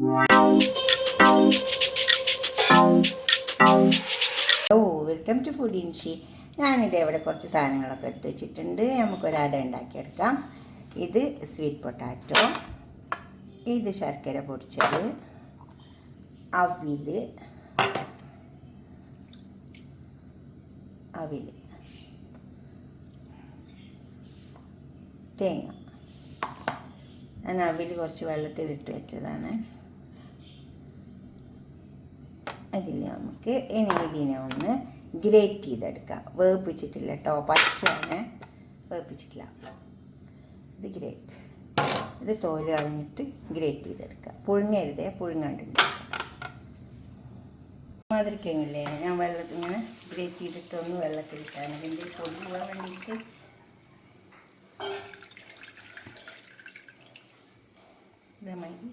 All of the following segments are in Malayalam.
ഓ, വെൽക്കം ടു ഫുഡ് ഇൻഷി. ഞാനിത് ഇവിടെ കുറച്ച് സാധനങ്ങളൊക്കെ എടുത്ത് വെച്ചിട്ടുണ്ട്. നമുക്കൊരു അട ഉണ്ടാക്കിയെടുക്കാം. ഇത് സ്വീറ്റ് പൊട്ടാറ്റോ, ഇത് ശർക്കര പൊടിച്ചത്, അവിൽ, തേങ്ങ. ഞാൻ അവിൽ കുറച്ച് വെള്ളത്തിലിട്ട് വെച്ചതാണ്. അതിൽ നമുക്ക് ഇനി ഇതിനെ ഒന്ന് ഗ്രേറ്റ് ചെയ്തെടുക്കാം. വേപ്പിച്ചിട്ടില്ല കേട്ടോ, പച്ചയാണ്, വേപ്പിച്ചിട്ടില്ല. ഇത് തോല് കളഞ്ഞിട്ട് ഗ്രേറ്റ് ചെയ്തെടുക്കുക. പുഴുങ്ങരുതേ, പുഴുങ്ങാണ്ടുണ്ട്. മാതിരിക്കങ്ങില്ലേ, ഞാൻ വെള്ളത്തിൽ ഇങ്ങനെ ഗ്രേറ്റ് ചെയ്തിട്ടൊന്ന് വെള്ളത്തിലിട്ടാണ് ഇതിൻ്റെ പൊടി പോകാൻ വേണ്ടിയിട്ട്. ഇതേമാതിരി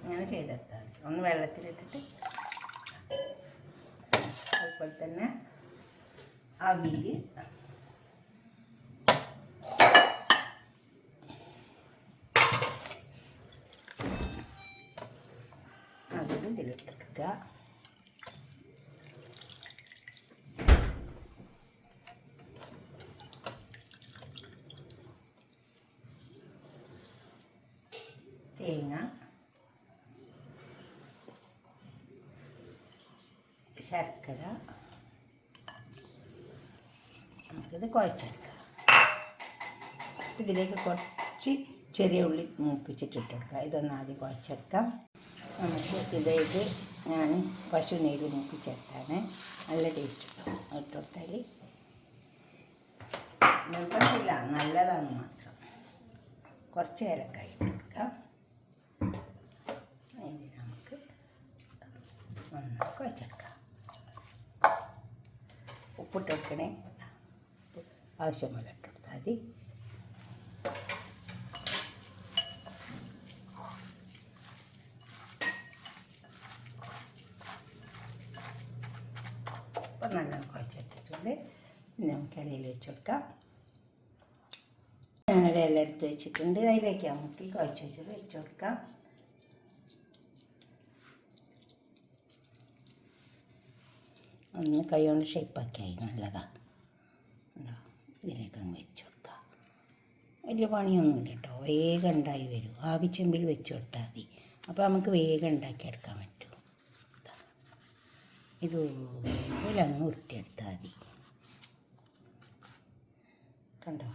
അങ്ങനെ ചെയ്തെടുത്താൽ ഒന്ന് വെള്ളത്തിലിട്ടിട്ട്. അതുപോലെ തന്നെ അവിൽ, ഇതിലിട്ടെടുക്കുക. തേങ്ങ, ശർക്കര, നമുക്കിത് കുഴച്ചെടുക്കാം. ഇതിലേക്ക് കുറച്ച് ചെറിയ ഉള്ളി മൂപ്പിച്ചിട്ടിട്ടെടുക്കാം. ഇതൊന്ന് ആദ്യം കുഴച്ചെടുക്കാം. നമുക്ക് ഇത് ഞാൻ പശു നെയ്യ് മൂപ്പിച്ചെടുത്താണ്. നല്ല ടേസ്റ്റ് ഉണ്ടാവും. ഇട്ടുകൊടുത്താൽ നിർബന്ധമില്ല, നല്ലതാണ് മാത്രം. കുറച്ച് ഏലക്കായ ഇട്ടെടുക്കാം. ഇനി നമുക്ക് നന്നായി കുഴച്ചെടുക്കാം. ഉപ്പിട്ട് വെക്കണേ, ആവശ്യം പോലെ ഇട്ട് കൊടുത്താൽ മതി. അപ്പം നല്ല കുഴച്ചെടുത്തിട്ടുണ്ട്. ഇനി നമുക്ക് ഇലയിൽ വെച്ച് കൊടുക്കാം. ഞാനൊരു ഇല എടുത്ത് വെച്ചിട്ടുണ്ട്. അതിലേക്ക് നമുക്ക് കുഴച്ച് വെച്ചത് വെച്ച് കൊടുക്കാം. ഒന്ന് കൈ കൊണ്ട് ഷേപ്പാക്കിയായി നല്ലതാണ്. ഇതിലേക്ക് അങ്ങ് വെച്ച് കൊടുക്കാം. വലിയ പണിയൊന്നുമില്ല കേട്ടോ, വേഗം ഉണ്ടായി വരും. ആവിച്ചെമ്പിൽ വെച്ച് കൊടുത്താൽ മതി. അപ്പോൾ നമുക്ക് വേഗം ഉണ്ടാക്കിയെടുക്കാൻ പറ്റും. ഇതുപോലെ അങ്ങ് ഉരുട്ടിയെടുത്താൽ മതി. കണ്ടോ?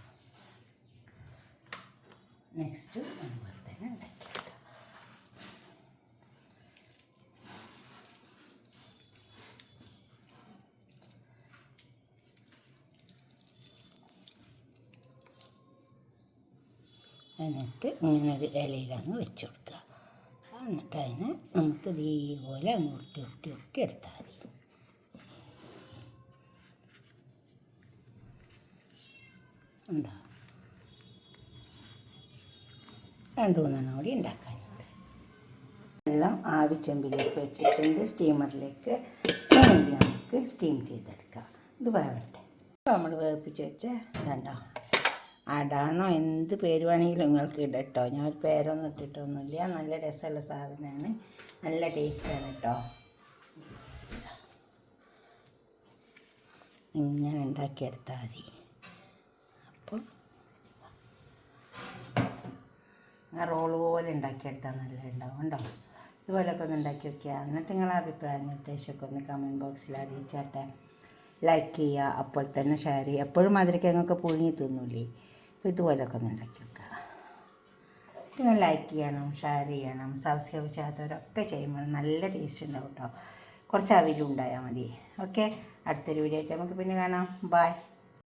നെക്സ്റ്റ് അതുപോലെ തന്നെ ഉണ്ടാക്കിയെടുക്കാം. എന്നിട്ട് ഇങ്ങനൊരു ഇലയിലങ്ങ് വെച്ച് കൊടുക്കുക. എന്നിട്ട് അതിനെ നമുക്ക് ഇതേപോലെ അങ്ങ് ഉരുട്ടി എടുത്താൽ മതി. ഉണ്ടോ? 2-3 കൂടി ഉണ്ടാക്കാനുണ്ട്. വെള്ളം ആവിച്ചെമ്പിലേക്ക് വെച്ചിട്ടുണ്ട്. സ്റ്റീമറിലേക്ക് നമുക്ക് സ്റ്റീം ചെയ്തെടുക്കാം. ഇത് വേവട്ടെ. നമ്മൾ വേവിപ്പിച്ച് വെച്ച ഇതുണ്ടോ, അടാണോ എന്ത് പേര് വേണമെങ്കിലും നിങ്ങൾക്ക് ഇടട്ടോ. ഞാൻ ഒരു പേരൊന്നും ഇട്ടിട്ടൊന്നുമില്ല. നല്ല രസമുള്ള സാധനമാണ്, നല്ല ടേസ്റ്റാണ് കേട്ടോ. ഇങ്ങനെ ഉണ്ടാക്കിയെടുത്താൽ മതി. അപ്പോൾ ആ റോള് പോലെ ഉണ്ടാക്കിയെടുത്താൽ നല്ല ഉണ്ടാവും. ഉണ്ടോ? ഇതുപോലൊക്കെ ഒന്ന് ഉണ്ടാക്കി വയ്ക്കുക. എന്നിട്ട് നിങ്ങളെ അഭിപ്രായം നിർദ്ദേശമൊക്കെ ഒന്ന് കമൻറ്റ് ബോക്സിൽ അറിയിച്ചാട്ടെ. ലൈക്ക് ചെയ്യുക, അപ്പോൾ തന്നെ ഷെയർ ചെയ്യുക. എപ്പോഴും മധുരക്കിഴങ്ങൊക്കെ പുഴുങ്ങി തിന്നൂലേ? അപ്പോൾ ഇതുപോലൊക്കെ ഒന്ന് ഉണ്ടാക്കി വെക്കുക. നിങ്ങൾ ലൈക്ക് ചെയ്യണം, ഷെയർ ചെയ്യണം. സബ്സ്ക്രൈബ് ചെയ്യാത്തവരൊക്കെ ചെയ്യുമ്പോൾ നല്ല ടേസ്റ്റ് ഉണ്ടാവും കേട്ടോ. കുറച്ച് അവിലും ഉണ്ടായാൽ മതി. ഓക്കെ, അടുത്തൊരു വീഡിയോ ആയിട്ട് നമുക്ക് പിന്നെ കാണാം. ബൈ.